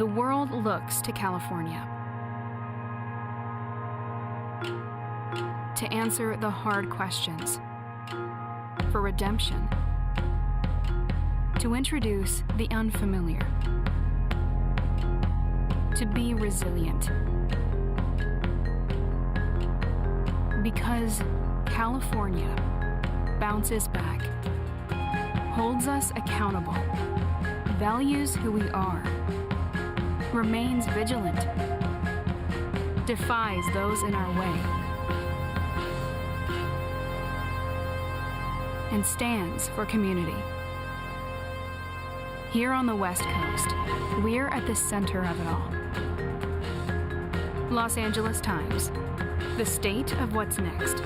The world looks to California to answer the hard questions, for redemption, to introduce the unfamiliar, to be resilient. Because California bounces back, holds us accountable, values who we are, remains vigilant, defies those in our way, and stands for community. Here on the West Coast, we're at the center of it all. Los Angeles Times, the state of what's next.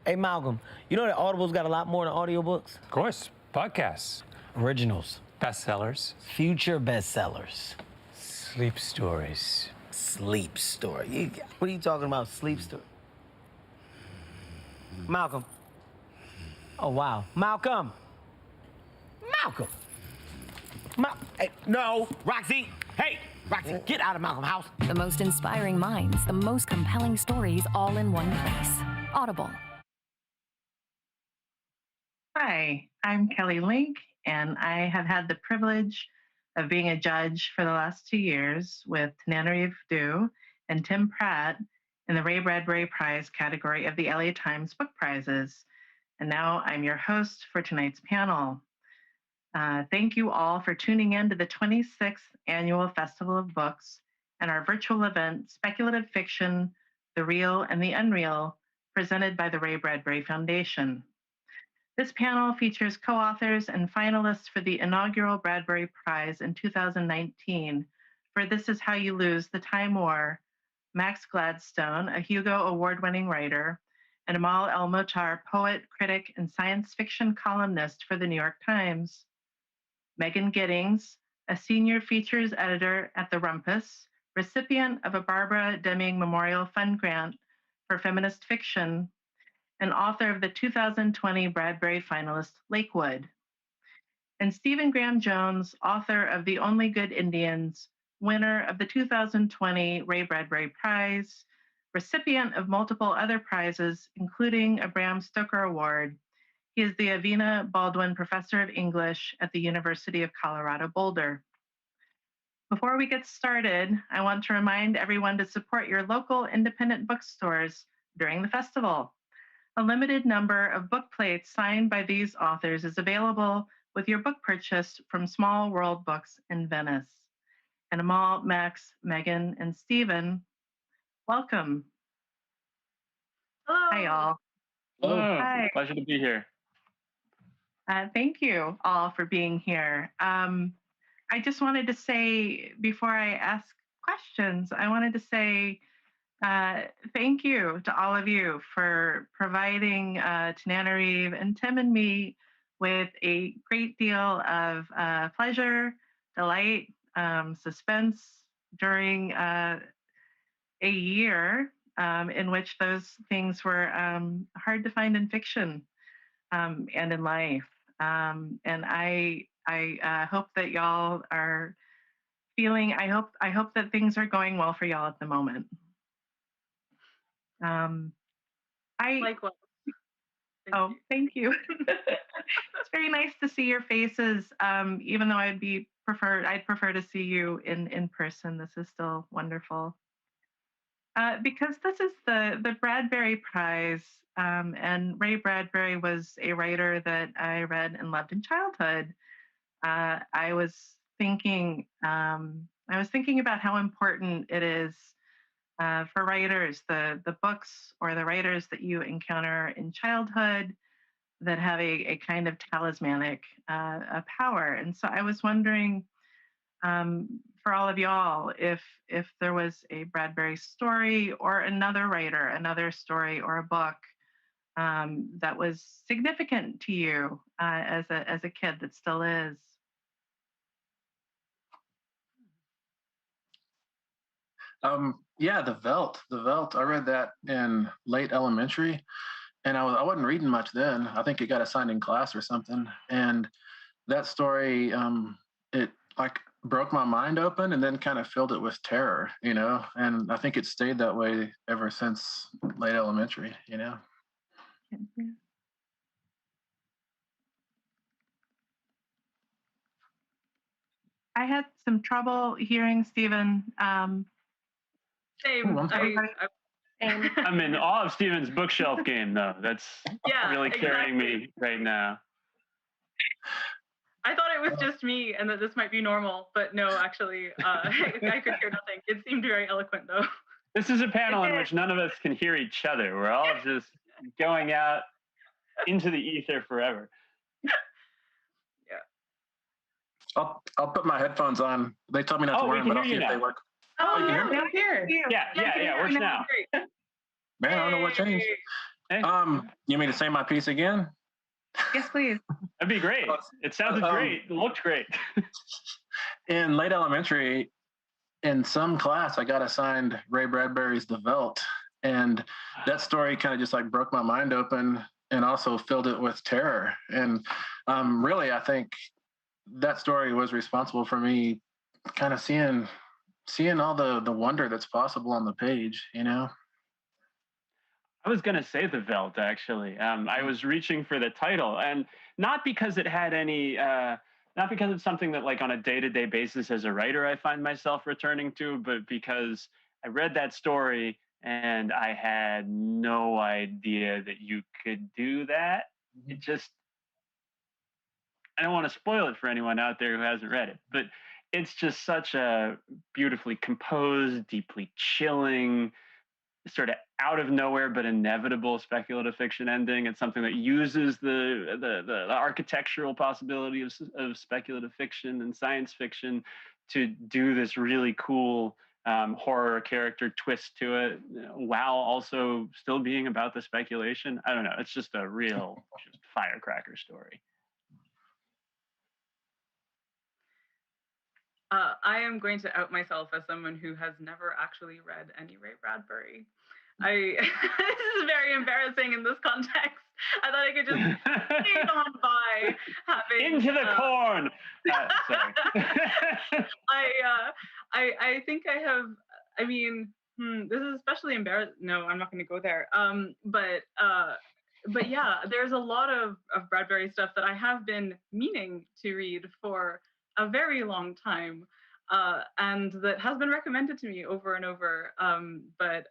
Hey, Malcolm, you know that Audible's got a lot more than audiobooks? Of course, podcasts, Originals, bestsellers, future bestsellers, sleep stories. sleep story. What are you talking about, sleep story? Malcolm. Oh, wow. Malcolm. Malcolm. Hey, no, Roxy. Hey, Roxy, get out of Malcolm's house. The most inspiring minds, the most compelling stories, all in one place. Audible. Hi, I'm Kelly Link, and I have had the privilege of being a judge for the last 2 years with Tananarive Due and Tim Pratt in the Ray Bradbury Prize category of the LA Times Book Prizes. And now I'm your host for tonight's panel. Thank you all for tuning in to the 26th Annual Festival of Books and our virtual event, Speculative Fiction, The Real and the Unreal, presented by the Ray Bradbury Foundation. This panel features co-authors and finalists for the inaugural Bradbury Prize in 2019 for This Is How You Lose the Time War, Max Gladstone, a Hugo Award-winning writer, and Amal El-Motar, poet, critic, and science fiction columnist for the New York Times. Megan Giddings, a senior features editor at The Rumpus, recipient of a Barbara Deming Memorial Fund Grant for feminist fiction, and author of the 2020 Bradbury finalist Lakewood. And Stephen Graham Jones, author of The Only Good Indians, winner of the 2020 Ray Bradbury Prize, recipient of multiple other prizes, including a Bram Stoker Award. He is the Avina Baldwin Professor of English at the University of Colorado Boulder. Before we get started, I want to remind everyone to support your local independent bookstores during the festival. A limited number of book plates signed by these authors is available with your book purchase from Small World Books in Venice. And Amal, Max, Megan, and Stephen, welcome. Hello. Hi, y'all. Hello. Hi. Pleasure to be here. Thank you all for being here. I just wanted to say, before I ask questions, I wanted to say thank you to all of you for providing Tananarive and Tim and me with a great deal of pleasure, delight, suspense during a year in which those things were hard to find in fiction and in life. And I hope that y'all are feeling. I hope that things are going well for y'all at the moment. Likewise. Thank you. It's very nice to see your faces. Even though I'd prefer to see you in person. This is still wonderful. Because this is the Bradbury Prize, and Ray Bradbury was a writer that I read and loved in childhood. I was thinking about how important it is for writers, the books or the writers that you encounter in childhood that have a kind of talismanic power. And so I was wondering, for all of y'all, if there was a Bradbury story or another writer, another story or a book that was significant to you as a kid that still is. Yeah, The Veldt. I read that in late elementary, and I wasn't reading much then. I think it got assigned in class or something. And that story, it like broke my mind open and then kind of filled it with terror, And I think it stayed that way ever since late elementary, I had some trouble hearing Stephen. Same. I'm in awe of Stephen's bookshelf game, though. That's really carrying me right now. I thought it was just me and that this might be normal, but no, actually, I could hear nothing. It seemed very eloquent, though. This is a panel in which none of us can hear each other. We're all just going out into the ether forever. Yeah. I'll put my headphones on. They told me not to wear them, but I'll see if they work. Oh, you can hear me? I'm here. Yeah, it works now. Man, I don't know what changed. Hey, You mean to say my piece again? Yes, please. that'd be great. It sounded great. It looked great. In late elementary, in some class, I got assigned Ray Bradbury's The Veldt, and that story kind of just like broke my mind open and also filled it with terror. And really, I think that story was responsible for me kind of seeing all the wonder that's possible on the page, you know. I was going to say The Veldt, actually. I was reaching for the title, and not because it had any, not because it's something that, like, on a day-to-day basis as a writer, I find myself returning to, but because I read that story and I had no idea that you could do that. It just, I don't want to spoil it for anyone out there who hasn't read it, but it's just such a beautifully composed, deeply chilling, sort of out of nowhere but inevitable speculative fiction ending. It's something that uses the architectural possibility of speculative fiction and science fiction to do this really cool horror character twist to it, while also still being about the speculation. I don't know. It's just a real just firecracker story. I am going to out myself as someone who has never actually read any Ray Bradbury. This is very embarrassing in this context. I thought I could just skate on by having into the corn. Sorry. I think I have. I mean, this is especially embarrassing. No, I'm not going to go there. But yeah, there's a lot of Bradbury stuff that I have been meaning to read for a very long time, and that has been recommended to me over and over. But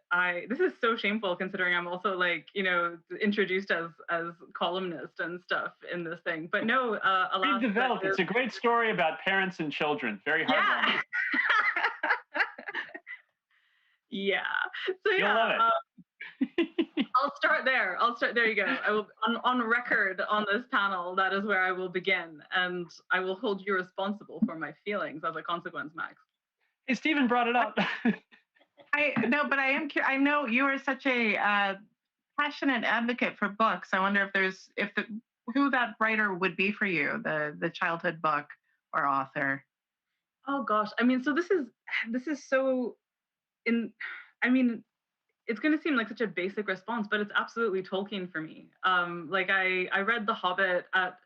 this is so shameful considering I'm also, like, introduced as columnist and stuff in this thing. But no, alas, Read The Veldt. It's a great story about parents and children. Very heartwarming. Yeah. So You'll yeah. love it. I'll start there. There you go. I will on record on this panel. That is where I will begin, and I will hold you responsible for my feelings as a consequence, Max. Hey, Stephen brought it up. I am. I know you are such a passionate advocate for books. I wonder who that writer would be for you, the childhood book or author. Oh gosh, I mean, so this is so it's going to seem like such a basic response, but it's absolutely Tolkien for me. Like I read The Hobbit at,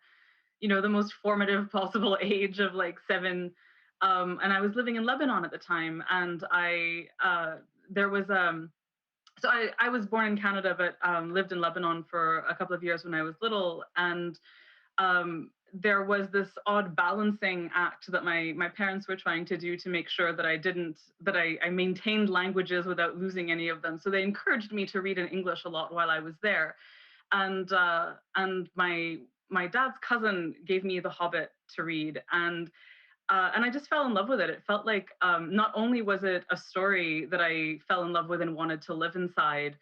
the most formative possible age of like 7. And I was living in Lebanon at the time. And there was, so I was born in Canada, but lived in Lebanon for a couple of years when I was little. And there was this odd balancing act that my parents were trying to do to make sure that I maintained languages without losing any of them. So they encouraged me to read in English a lot while I was there. And my dad's cousin gave me The Hobbit to read, and I just fell in love with it. It felt like not only was it a story that I fell in love with and wanted to live inside,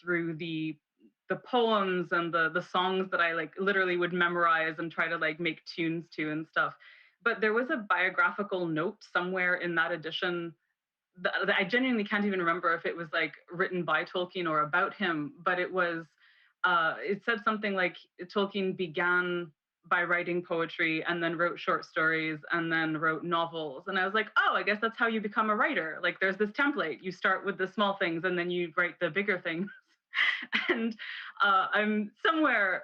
through the poems and the songs that I like literally would memorize and try to like make tunes to and stuff. But there was a biographical note somewhere in that edition that I genuinely can't even remember if it was like written by Tolkien or about him, but it said something like Tolkien began by writing poetry and then wrote short stories and then wrote novels. And I was like, oh, I guess that's how you become a writer. Like there's this template. You start with the small things and then you write the bigger things. And I'm somewhere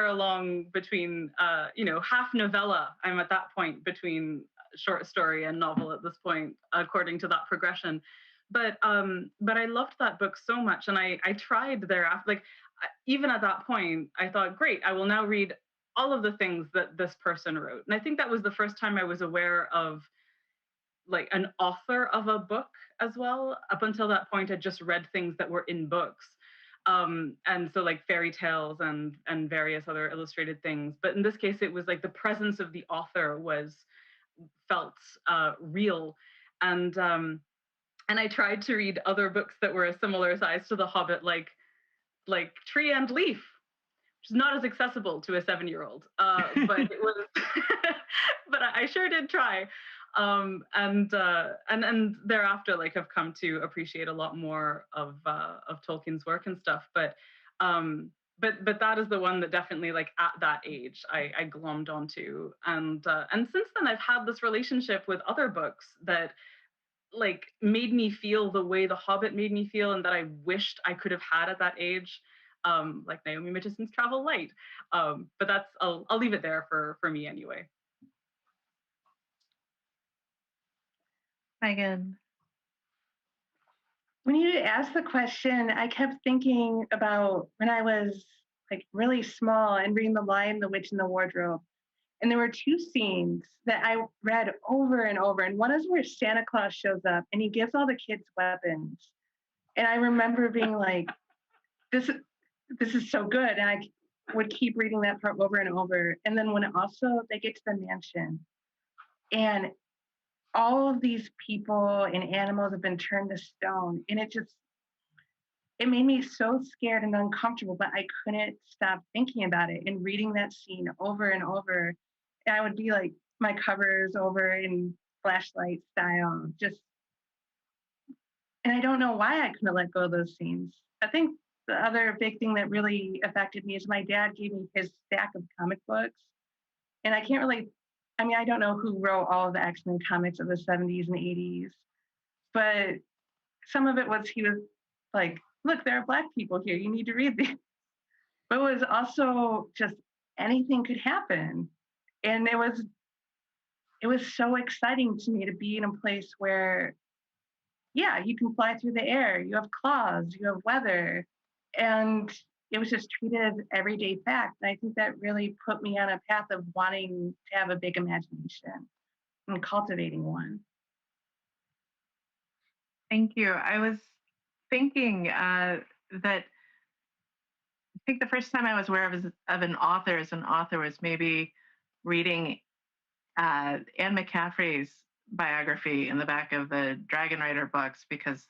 along between, half novella. I'm at that point between short story and novel at this point, according to that progression. But I loved that book so much, and I tried thereafter. Like even at that point, I thought, great, I will now read all of the things that this person wrote. And I think that was the first time I was aware of like an author of a book as well. Up until that point, I just read things that were in books. And so like fairy tales and various other illustrated things. But in this case, it was like the presence of the author felt real. And I tried to read other books that were a similar size to The Hobbit, like Tree and Leaf, which is not as accessible to a 7-year-old. But it was, but I sure did try. And thereafter, like, have come to appreciate a lot more of Tolkien's work and stuff. But that is the one that definitely, like, at that age, I glommed onto, and since then I've had this relationship with other books that, like, made me feel the way The Hobbit made me feel, and that I wished I could have had at that age, like Naomi Mitchison's Travel Light. But I'll leave it there for me anyway. Megan. When you asked the question, I kept thinking about when I was like really small and reading The Lion, the Witch, and the Wardrobe. And there were two scenes that I read over and over. And one is where Santa Claus shows up and he gives all the kids weapons. And I remember being like, this is so good. And I would keep reading that part over and over. And then when they get to the mansion and all of these people and animals have been turned to stone. And it made me so scared and uncomfortable, but I couldn't stop thinking about it and reading that scene over and over. And I would be like, my covers over in flashlight style, and I don't know why I couldn't let go of those scenes. I think the other big thing that really affected me is my dad gave me his stack of comic books. And I don't know who wrote all of the X-Men comics of the 70s and 80s, but some of it was he was like, look, there are Black people here. You need to read these. But it was also just anything could happen. And it was so exciting to me to be in a place where, yeah, you can fly through the air. You have claws, you have weather. And it was just treated as everyday fact. And I think that really put me on a path of wanting to have a big imagination and cultivating one. Thank you. I was thinking that I think the first time I was aware of an author as an author was maybe reading Anne McCaffrey's biography in the back of the Dragon Rider books, because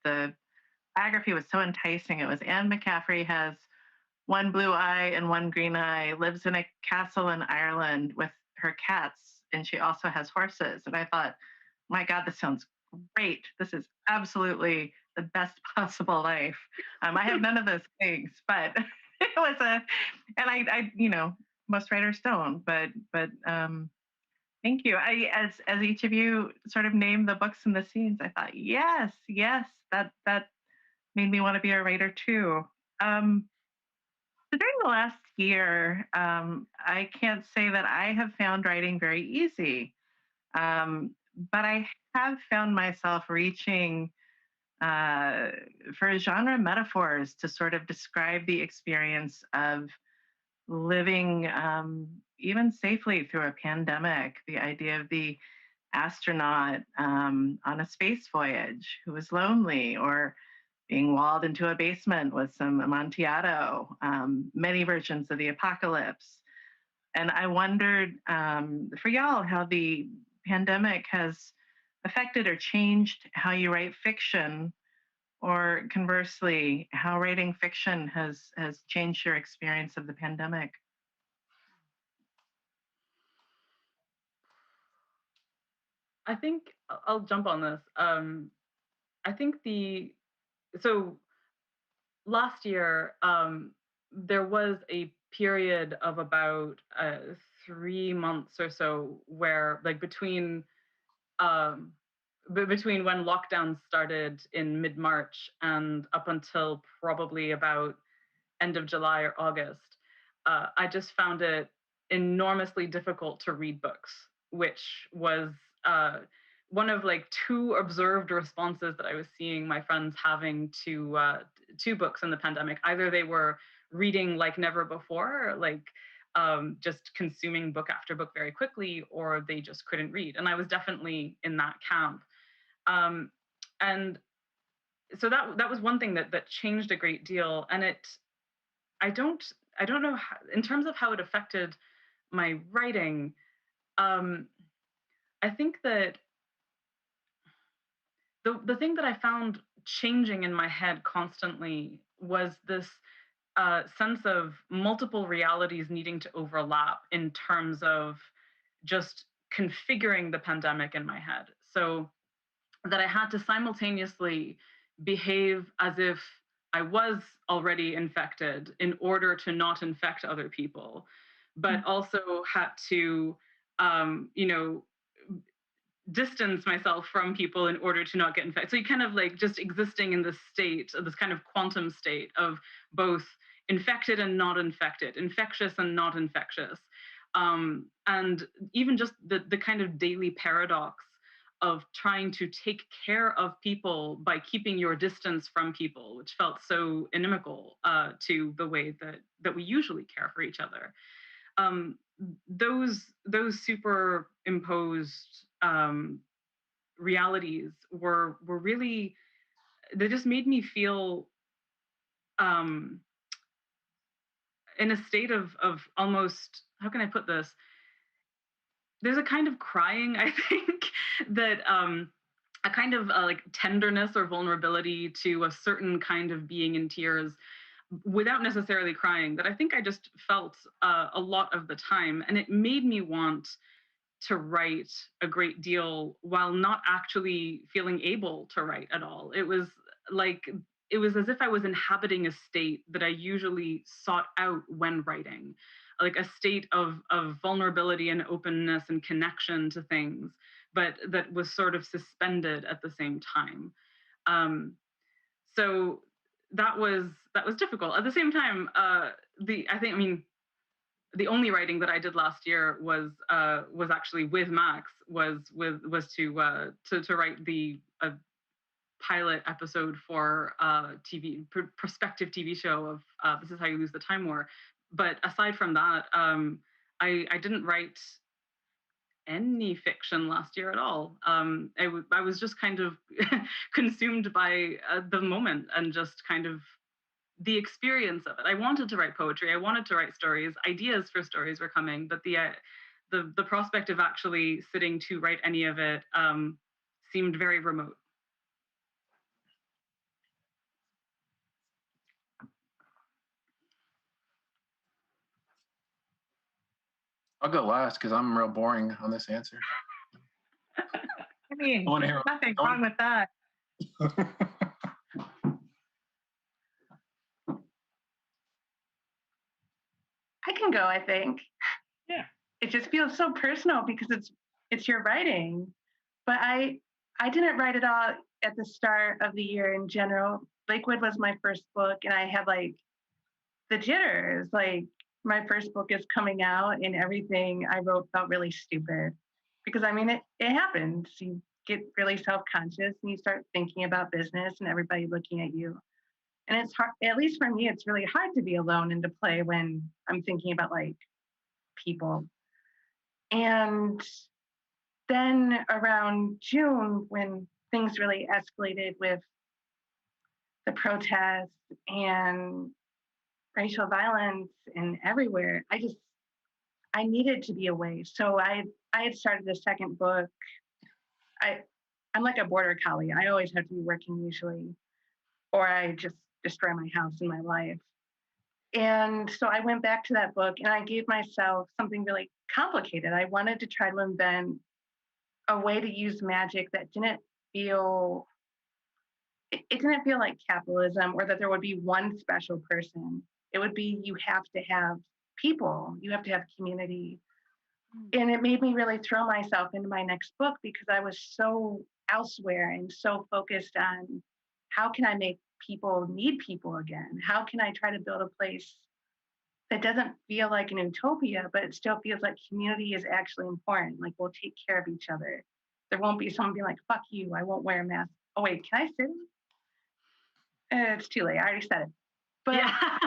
the biography was so enticing. It was Anne McCaffrey has one blue eye and one green eye, lives in a castle in Ireland with her cats, and she also has horses. And I thought, my God, this sounds great. This is absolutely the best possible life. I have none of those things, but it was and I most writers don't, but thank you. As each of you sort of named the books and the scenes, I thought, yes, that made me want to be a writer too. So during the last year, I can't say that I have found writing very easy, but I have found myself reaching for genre metaphors to sort of describe the experience of living even safely through a pandemic. The idea of the astronaut on a space voyage who was lonely, or being walled into a basement with some Amontillado, many versions of the apocalypse. And I wondered for y'all how the pandemic has affected or changed how you write fiction, or conversely, how writing fiction has changed your experience of the pandemic. I think I'll jump on this. I think so last year, there was a period of about 3 months or so where, like, between when lockdowns started in mid-March and up until probably about end of July or August, I just found it enormously difficult to read books, which was one of, like, two observed responses that I was seeing my friends having to books in the pandemic. Either they were reading like never before, like just consuming book after book very quickly, or they just couldn't read. And I was definitely in that camp. And so that was one thing that changed a great deal. And I don't know how, in terms of how it affected my writing. I think that the thing that I found changing in my head constantly was this sense of multiple realities needing to overlap in terms of just configuring the pandemic in my head. So that I had to simultaneously behave as if I was already infected in order to not infect other people, but also had to, you know, distance myself from people in order to not get infected. So you kind of like just existing in this state, this kind of quantum state of both infected and not infected, infectious and not infectious. And even just the kind of daily paradox of trying to take care of people by keeping your distance from people, which felt so inimical to the way that we usually care for each other. Those superimposed realities were really, they just made me feel in a state of almost, how can I put this? There's a kind of crying, I think, that a kind of like tenderness or vulnerability to a certain kind of being in tears without necessarily crying that I think I just felt a lot of the time. And it made me want to write a great deal while not actually feeling able to write at all. It was like, it was as if I was inhabiting a state that I usually sought out when writing, like a state of vulnerability and openness and connection to things, but that was sort of suspended at the same time. So that was difficult. At the same time, the only writing that I did last year was actually with Max, was to write the pilot episode for prospective TV show of This Is How You Lose the Time War. But aside from that, I didn't write any fiction last year at all. I was just kind of consumed by the moment and just kind of the experience of it. I wanted to write poetry. I wanted to write stories. Ideas for stories were coming, but the prospect of actually sitting to write any of it seemed very remote. I'll go last because I'm real boring on this answer. I mean, I wanna hear- nothing I wanna- wrong with that. I can go, I think. Yeah. It just feels so personal because it's your writing. But I didn't write it all at the start of the year in general. Lakewood was my first book, and I had like the jitters. Like my first book is coming out, and everything I wrote felt really stupid. Because I mean, it happens. You get really self-conscious and you start thinking about business and everybody looking at you. And it's hard, at least for me, it's really hard to be alone and to play when I'm thinking about like people. And then around June, when things really escalated with the protests and racial violence and everywhere, I needed to be away. So I had started a second book. I'm like a border collie. I always have to be working usually, or I just destroy my house and my life. And so I went back to that book and I gave myself something really complicated. I wanted to try to invent a way to use magic that didn't feel, it didn't feel like capitalism or that there would be one special person. It would be, you have to have people, you have to have community. And it made me really throw myself into my next book because I was so elsewhere and so focused on how can I make people need people again? How can I try to build a place that doesn't feel like an utopia, but it still feels like community is actually important. Like we'll take care of each other. There won't be someone being like, fuck you, I won't wear a mask. Oh wait, can I sit? It's too late, I already said it. But, yeah.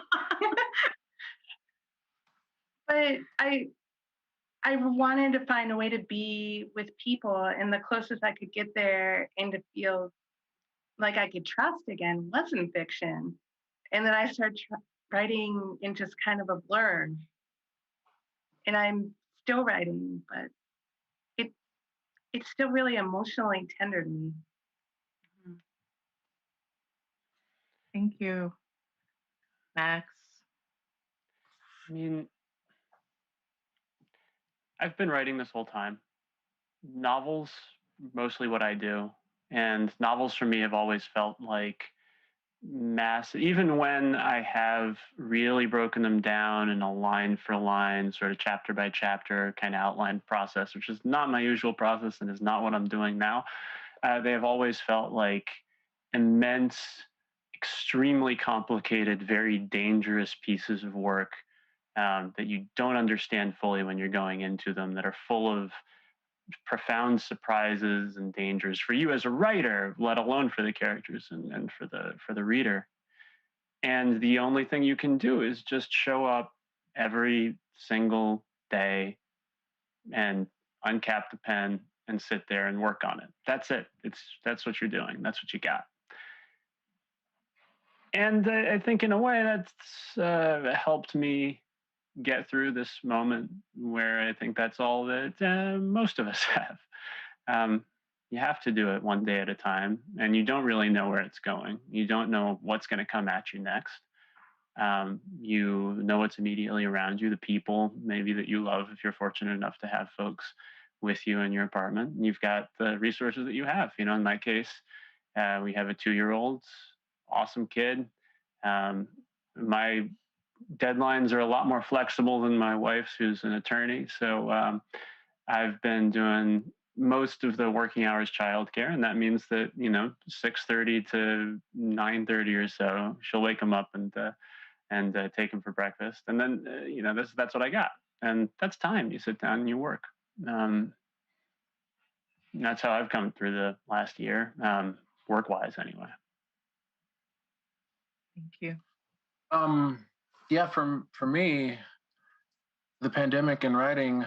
But I wanted to find a way to be with people, and the closest I could get there and to feel like I could trust again was in fiction. And then I started writing in just kind of a blur. And I'm still writing, but it's still really emotionally tender to me. Thank you, Max. I mean, I've been writing this whole time. novels mostly what I do, and novels for me have always felt like mass. Even when I have really broken them down in a line for line, sort of chapter by chapter kind of outline process, which is not my usual process and is not what I'm doing now. They have always felt like immense, extremely complicated, very dangerous pieces of work that you don't understand fully when you're going into them, that are full of profound surprises and dangers for you as a writer, let alone for the characters and for the reader. And the only thing you can do is just show up every single day and uncap the pen and sit there and work on it. That's it. That's what you're doing. That's what you got. And I think in a way that's helped me get through this moment where I think that's all that most of us have. You have to do it one day at a time, and you don't really know where it's going. You don't know what's going to come at you next. You know what's immediately around you, the people maybe that you love, if you're fortunate enough to have folks with you in your apartment. You've got the resources that you have. You know, in my case, we have a 2-year-old, awesome kid. My deadlines are a lot more flexible than my wife's, who's an attorney. So I've been doing most of the working hours childcare, and that means that 6:30 to 9:30 or so, she'll wake him up and take him for breakfast, and then that's what I got, and that's time. You sit down and you work. That's how I've come through the last year, work-wise, anyway. Thank you. Yeah, for me, the pandemic and writing,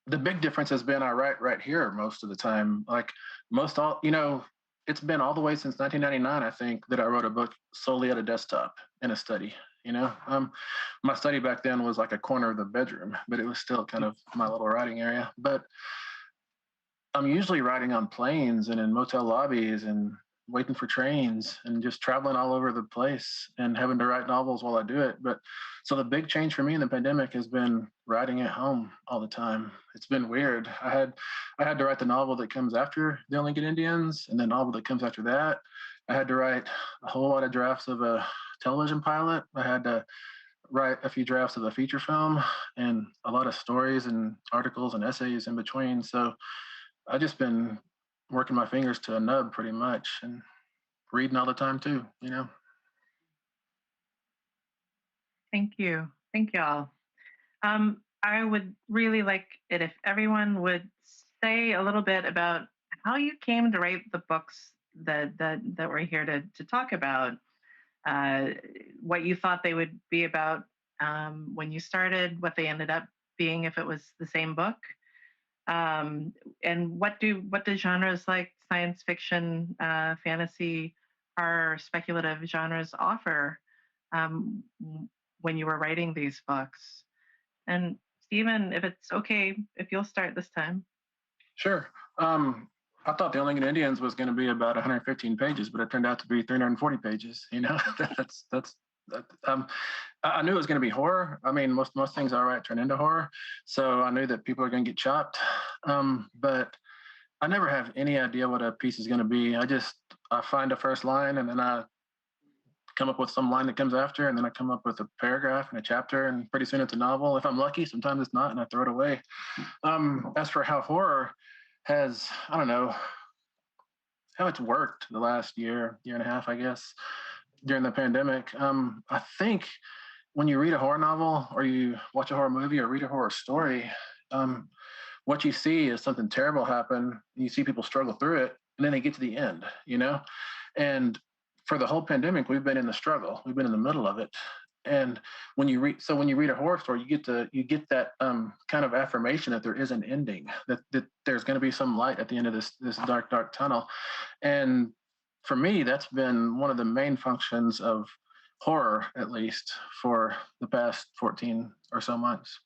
the big difference has been I write right here most of the time. Like it's been all the way since 1999, I think, that I wrote a book solely at a desktop in a study. My study back then was like a corner of the bedroom, but it was still kind of my little writing area. But I'm usually writing on planes and in motel lobbies and waiting for trains and just traveling all over the place and having to write novels while I do it. But so the big change for me in the pandemic has been writing at home all the time. It's been weird. I had to write the novel that comes after The Lincoln Indians, and the novel that comes after that. I had to write a whole lot of drafts of a television pilot. I had to write a few drafts of a feature film and a lot of stories and articles and essays in between. So I've just been working my fingers to a nub pretty much, and reading all the time too, Thank you. Thank y'all. I would really like it if everyone would say a little bit about how you came to write the books that we're here to talk about. What you thought they would be about when you started, what they ended up being if it was the same book, and what do genres like science fiction, fantasy, horror, speculative genres offer when you were writing these books? And Stephen, if it's okay, if you'll start this time. Sure. I thought The Lincoln Indians was going to be about 115 pages, but it turned out to be 340 pages. I knew it was going to be horror. I mean, most things I write turn into horror, so I knew that people are going to get chopped. But I never have any idea what a piece is going to be. I find a first line, and then I come up with some line that comes after, and then I come up with a paragraph and a chapter, and pretty soon it's a novel. If I'm lucky, sometimes it's not, and I throw it away. As for how horror has, I don't know, how it's worked the last year and a half, I guess, during the pandemic. I think when you read a horror novel or you watch a horror movie or read a horror story, what you see is something terrible happen, and you see people struggle through it, and then they get to the end, And for the whole pandemic, we've been in the struggle. We've been in the middle of it. And when you read a horror story, you get that kind of affirmation that there is an ending, that there's going to be some light at the end of this dark, dark tunnel. And for me, that's been one of the main functions of horror, at least for the past 14 or so months.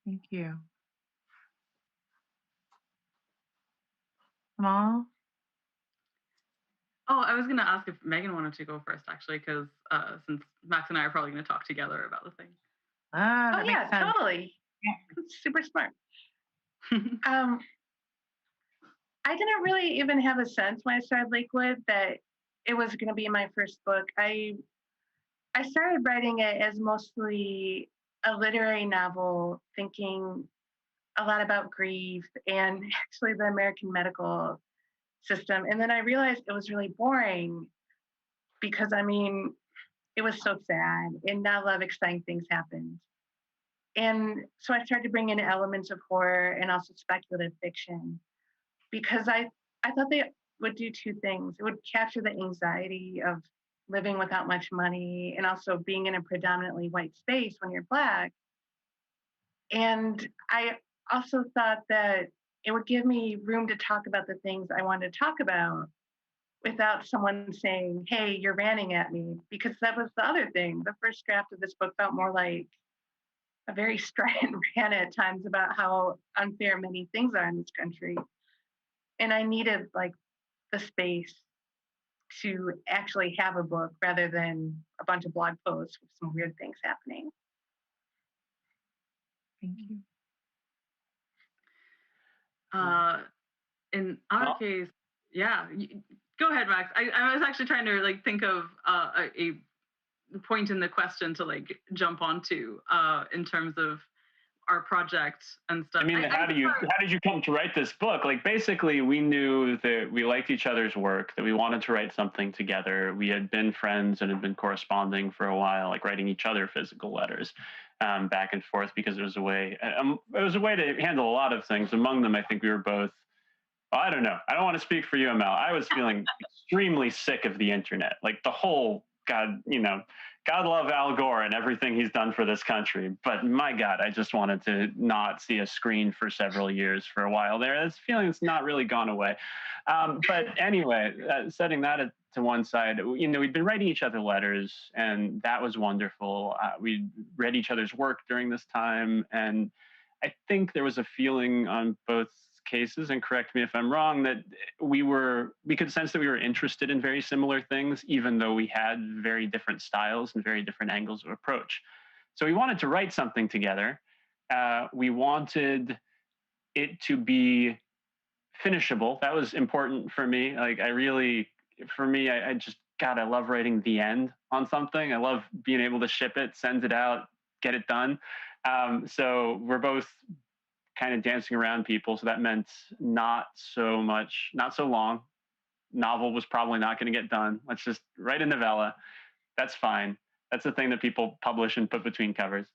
Thank you. Kamal? Oh, I was going to ask if Megan wanted to go first, actually, because since Max and I are probably going to talk together about the thing. That yeah, makes sense. totally. Yeah, super smart. Um, I didn't really even have a sense when I started Lakewood that it was going to be my first book. I started writing it as mostly a literary novel, thinking a lot about grief and actually the American medical system. And then I realized it was really boring because, I mean, it was so sad and not a lot of exciting things happened. And so I started to bring in elements of horror and also speculative fiction because I thought they would do two things. It would capture the anxiety of living without much money and also being in a predominantly white space when you're Black. And I also thought that it would give me room to talk about the things I wanted to talk about without someone saying, hey, you're ranting at me. Because that was the other thing. The first draft of this book felt more like a very strident rant at times about how unfair many things are in this country. And I needed like the space to actually have a book rather than a bunch of blog posts with some weird things happening. Thank you. In our case, yeah. Go ahead, Max. I was actually trying to like think of a point in the question to like jump onto in terms of our project and stuff. I mean, how did you come to write this book? Like, basically, we knew that we liked each other's work, that we wanted to write something together. We had been friends and had been corresponding for a while, like writing each other physical letters back and forth because it was a way to handle a lot of things. Among them, I think we were both. Well, I don't know. I don't want to speak for you, Mel. I was feeling extremely sick of the internet, like the whole God love Al Gore and everything he's done for this country. But my God, I just wanted to not see a screen for several years for a while there. This feeling's not really gone away. But anyway, setting that to one side, we'd been writing each other letters, and that was wonderful. We read each other's work during this time, and I think there was a feeling on both cases, and correct me if I'm wrong, that we could sense that we were interested in very similar things, even though we had very different styles and very different angles of approach. So we wanted to write something together. We wanted it to be finishable. That was important for me. Like I love writing the end on something. I love being able to ship it, send it out, get it done. So we're both kind of dancing around people. So that meant not so long. Novel was probably not going to get done. Let's just write a novella. That's fine. That's the thing that people publish and put between covers.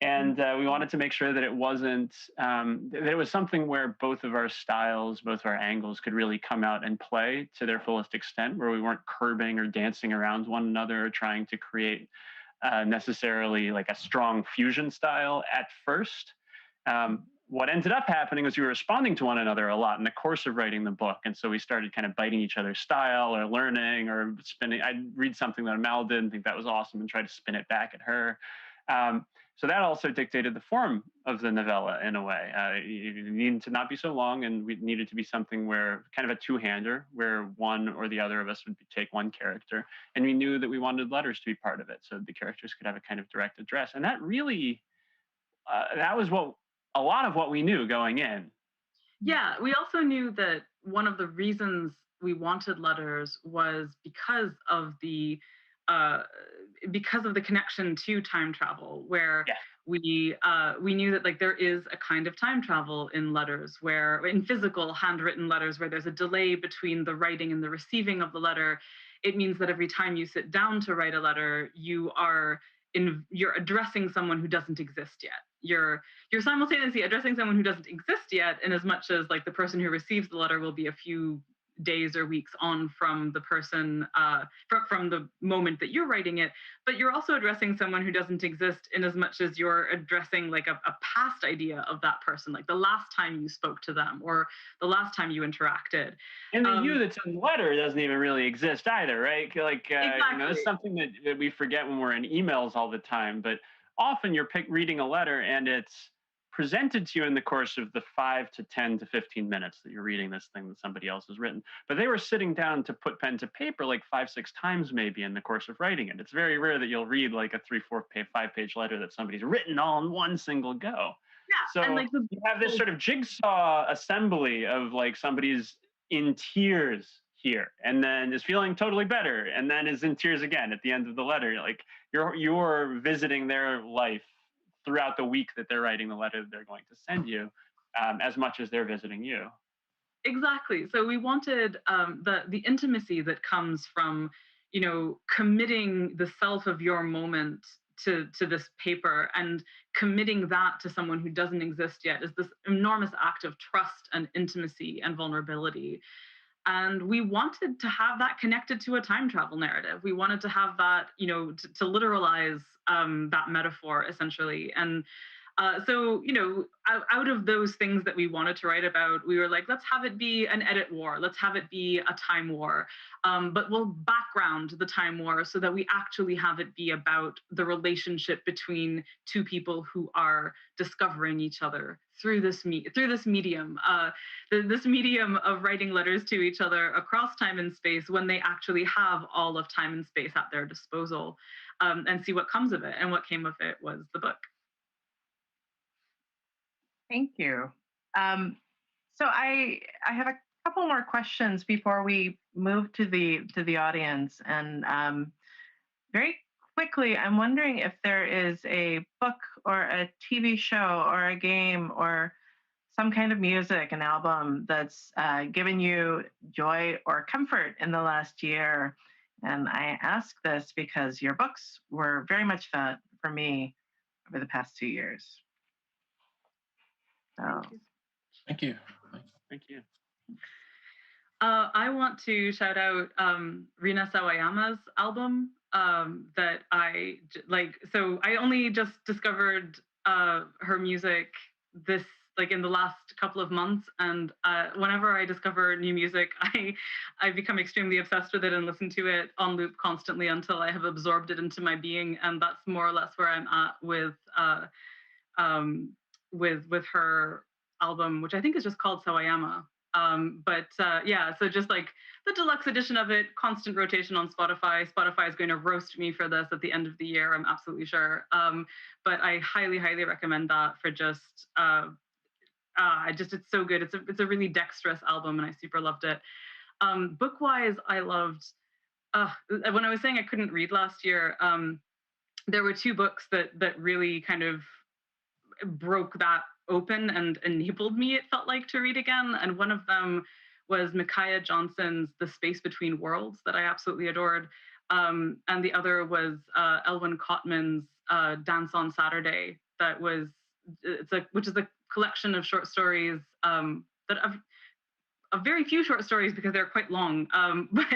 And we wanted to make sure that it wasn't, that it was something where both of our styles, both of our angles could really come out and play to their fullest extent, where we weren't curbing or dancing around one another or trying to create necessarily like a strong fusion style at first. What ended up happening was we were responding to one another a lot in the course of writing the book. And so we started kind of biting each other's style or learning or spinning. I'd read something that Mel did and think that was awesome and try to spin it back at her. So that also dictated the form of the novella in a way. It needed to not be so long, and we needed to be something where kind of a two-hander, where one or the other of us would take one character. And we knew that we wanted letters to be part of it, so the characters could have a kind of direct address. And that really, that was a lot of what we knew going in. Yeah, we also knew that one of the reasons we wanted letters was because of the connection to time travel, where we knew that like there is a kind of time travel in letters, where in physical handwritten letters, where there's a delay between the writing and the receiving of the letter. It means that every time you sit down to write a letter, you're addressing someone who doesn't exist yet. You're simultaneously addressing someone who doesn't exist yet, in as much as like the person who receives the letter will be a few days or weeks on from the person, from the moment that you're writing it, but you're also addressing someone who doesn't exist in as much as you're addressing like a past idea of that person, like the last time you spoke to them or the last time you interacted. And the you that's in the letter doesn't even really exist either, right? Like, exactly. It's something that we forget when we're in emails all the time, but often you're reading a letter and it's presented to you in the course of the 5 to 10 to 15 minutes that you're reading this thing that somebody else has written. But they were sitting down to put pen to paper like 5-6 times maybe in the course of writing it. It's very rare that you'll read like a 3-4 page 5-page letter that somebody's written all in one single go. So and like you have this sort of jigsaw assembly of like somebody's in tears here, and then is feeling totally better, and then is in tears again at the end of the letter. Like you're visiting their life throughout the week that they're writing the letter that they're going to send you, as much as they're visiting you. Exactly. So we wanted the intimacy that comes from, committing the self of your moment to this paper and committing that to someone who doesn't exist yet is this enormous act of trust and intimacy and vulnerability. And we wanted to have that connected to a time travel narrative. We wanted to have that, to literalize that metaphor essentially. And so, out of those things that we wanted to write about, we were like, let's have it be an edit war. Let's have it be a time war. But we'll background the time war so that we actually have it be about the relationship between two people who are discovering each other through this medium, this medium of writing letters to each other across time and space when they actually have all of time and space at their disposal, and see what comes of it. And what came of it was the book. Thank you. So I have a couple more questions before we move to the audience, and very quickly, I'm wondering if there is a book or a TV show or a game or some kind of music, an album that's given you joy or comfort in the last year. And I ask this because your books were very much that for me over the past 2 years. So. Thank you. Thank you. I want to shout out Rina Sawayama's album that I like. So I only just discovered her music in the last couple of months, and whenever I discover new music, I become extremely obsessed with it and listen to it on loop constantly until I have absorbed it into my being, and that's more or less where I'm at with her album, which I think is just called Sawayama. So just like the deluxe edition of it, constant rotation on Spotify. Spotify is going to roast me for this at the end of the year, I'm absolutely sure. But I highly, highly recommend that for just, it's so good. It's a really dexterous album, and I super loved it. Book-wise, I loved, when I was saying I couldn't read last year, there were two books that really kind of broke that open and enabled me, it felt like, to read again. And one of them was Micaiah Johnson's The Space Between Worlds, that I absolutely adored. And the other was Elwyn Cotman's Dance on Saturday, which is a collection of short stories that of very few short stories because they're quite long, but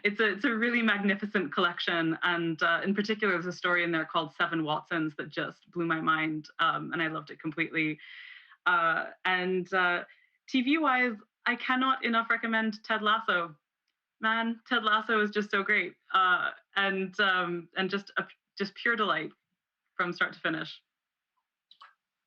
it's a really magnificent collection. And in particular, there's a story in there called Seven Watsons that just blew my mind, and I loved it completely. And TV-wise, I cannot enough recommend Ted Lasso. Man, Ted Lasso is just so great, and just pure delight from start to finish.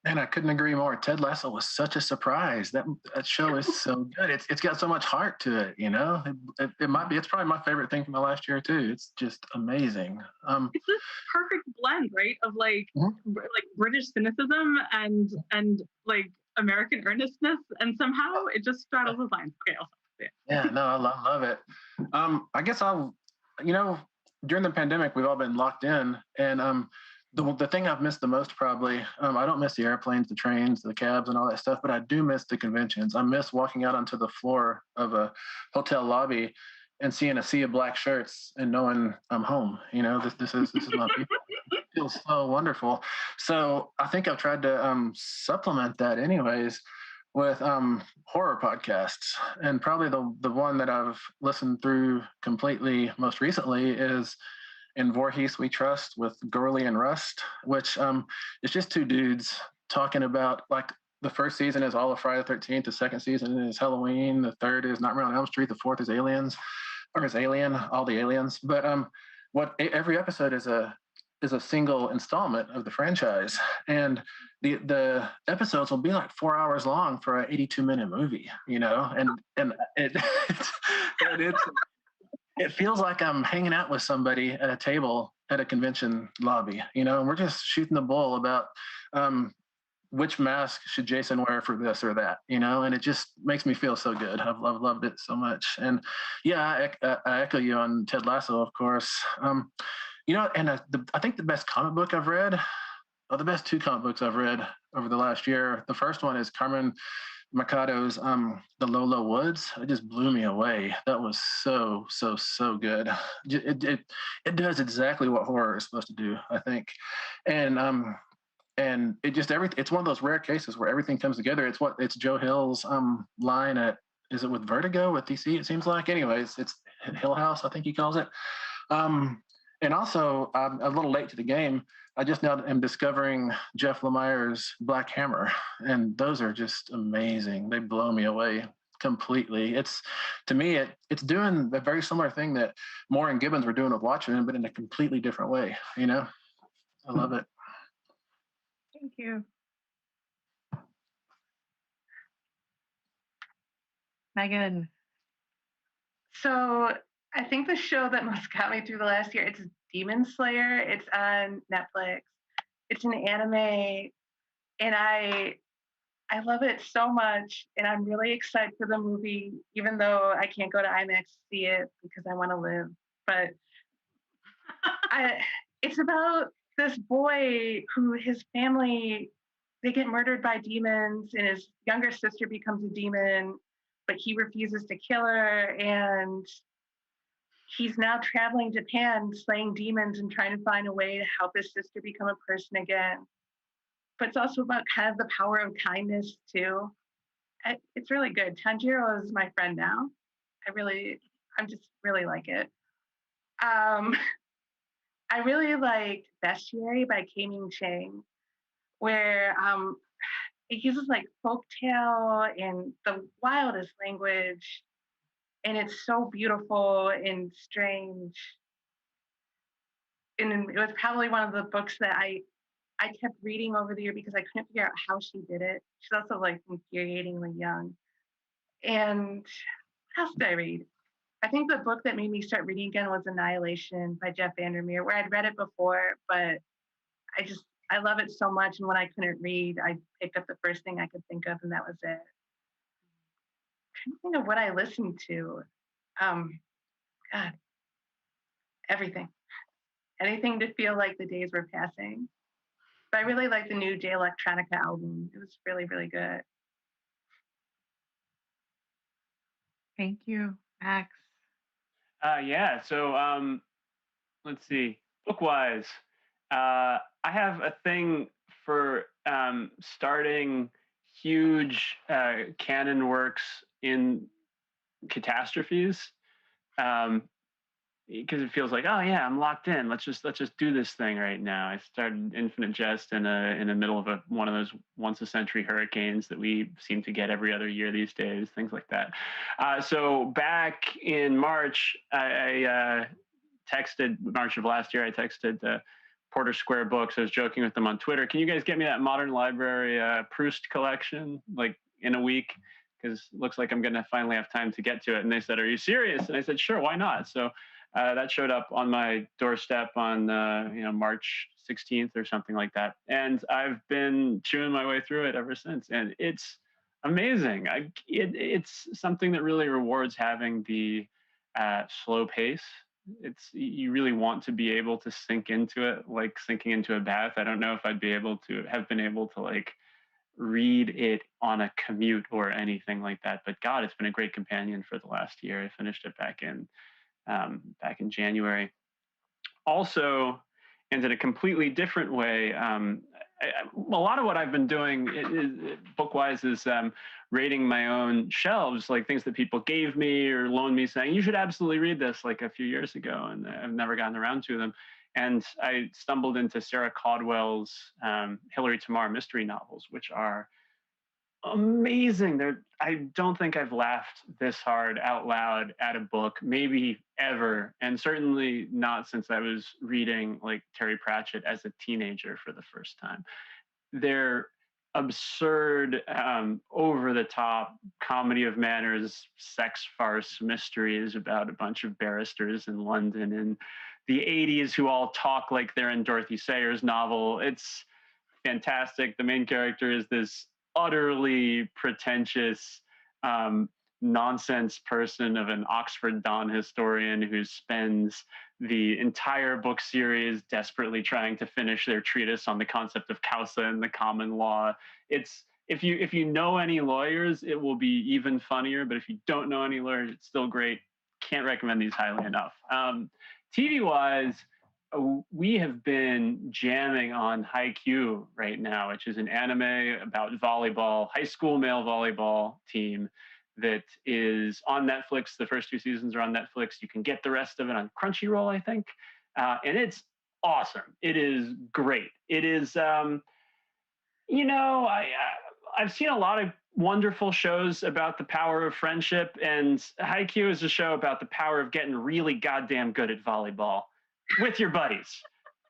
And I couldn't agree more. Ted Lasso was such a surprise. That show is so good. It's got so much heart to it. It's probably my favorite thing from the last year too. It's just amazing. It's this perfect blend, right, of like British cynicism and like American earnestness, and somehow it just straddles the lines. Okay, I'll stop there. Yeah, no, I love it. I guess during the pandemic, we've all been locked in, and the thing I've missed the most probably, I don't miss the airplanes, the trains, the cabs, and all that stuff, but I do miss the conventions. I miss walking out onto the floor of a hotel lobby and seeing a sea of black shirts and knowing I'm home. This is my people. It feels so wonderful. So I think I've tried to supplement that anyways with horror podcasts. And probably the one that I've listened through completely most recently is In Voorhees We Trust with Gorley and Rust, which is just two dudes talking about, like, the first season is all of Friday the 13th, the second season is Halloween, the third is Nightmare on Elm Street, the fourth is Alien, all the aliens. But every episode is a single installment of the franchise, and the episodes will be like 4 hours long for an 82-minute movie, and it feels like I'm hanging out with somebody at a table at a convention lobby, and we're just shooting the bull about which mask should Jason wear for this or that, you know, and it just makes me feel so good. I've loved it so much. And yeah, I echo you on Ted Lasso, of course. You know, and I think the best comic book I've read, or the best two comic books I've read over the last year, the first one is Carmen Machado's The Low Woods. It just blew me away. That was so good. It does exactly what horror is supposed to do, I think. And it just it's one of those rare cases where everything comes together. It's Joe Hill's line at, is it with Vertigo with DC, it seems like? Anyways, it's Hill House, I think he calls it. And also, I'm a little late to the game. I just now am discovering Jeff Lemire's Black Hammer, and those are just amazing. They blow me away completely. To me, it's doing a very similar thing that Moore and Gibbons were doing with Watchmen, but in a completely different way. You know, I love it. Thank you. Megan. So I think the show that most got me through the last year, it's Demon Slayer. It's on Netflix. It's an anime, and I love it so much, and I'm really excited for the movie, even though I can't go to IMAX to see it because I want to live. But it's about this boy who his family, they get murdered by demons, and his younger sister becomes a demon, but he refuses to kill her, and he's now traveling Japan, slaying demons and trying to find a way to help his sister become a person again. But it's also about kind of the power of kindness too. It's really good. Tanjiro is my friend now. I just really like it. I really like Bestiary by Ming Chang, where it uses like folktale and the wildest language, and it's so beautiful and strange. And it was probably one of the books that I kept reading over the year because I couldn't figure out how she did it. She's also like infuriatingly young. And what else did I read? I think the book that made me start reading again was Annihilation by Jeff Vandermeer, where I'd read it before, but I love it so much. And when I couldn't read, I picked up the first thing I could think of, and that was it. I'm trying to think of what I listened to. God, everything. Anything to feel like the days were passing. But I really like the new Jay Electronica album. It was really, really good. Thank you, Max. Yeah. So let's see. Book-wise, I have a thing for starting huge canon works in catastrophes. Because it feels like, oh yeah, I'm locked in. Let's just do this thing right now. I started Infinite Jest in the middle of one of those once a century hurricanes that we seem to get every other year these days, things like that. So back in March, I texted March of last year. I texted Porter Square Books. I was joking with them on Twitter. Can you guys get me that Modern Library Proust collection like in a week? Because it looks like I'm going to finally have time to get to it. And they said, "Are you serious?" And I said, "Sure, why not?" So that showed up on my doorstep on March 16th or something like that, and I've been chewing my way through it ever since, and it's amazing. It's something that really rewards having the slow pace. You really want to be able to sink into it like sinking into a bath. I don't know if I'd have been able to like read it on a commute or anything like that, but God, it's been a great companion for the last year. I finished it back in January. Also, and in a completely different way, a lot of what I've been doing book-wise is rating my own shelves, like things that people gave me or loaned me, saying, "You should absolutely read this," like a few years ago, and I've never gotten around to them. And I stumbled into Sarah Caudwell's Hilary Tamar mystery novels, which are amazing. I don't think I've laughed this hard out loud at a book, maybe ever, and certainly not since I was reading like Terry Pratchett as a teenager for the first time. They're absurd, over-the-top comedy of manners, sex farce mysteries about a bunch of barristers in London in the 80s who all talk like they're in Dorothy Sayers' novel. It's fantastic. The main character is this utterly pretentious nonsense person of an Oxford Don historian who spends the entire book series desperately trying to finish their treatise on the concept of causa and the common law. It's if you know any lawyers, it will be even funnier. But if you don't know any lawyers, it's still great. Can't recommend these highly enough. TV wise, we have been jamming on Haikyuu right now, which is an anime about volleyball, high school male volleyball team that is on Netflix. The first 2 seasons are on Netflix. You can get the rest of it on Crunchyroll, I think. And it's awesome. It is great. It is, I've seen a lot of wonderful shows about the power of friendship, and Haikyuu is a show about the power of getting really goddamn good at volleyball with your buddies.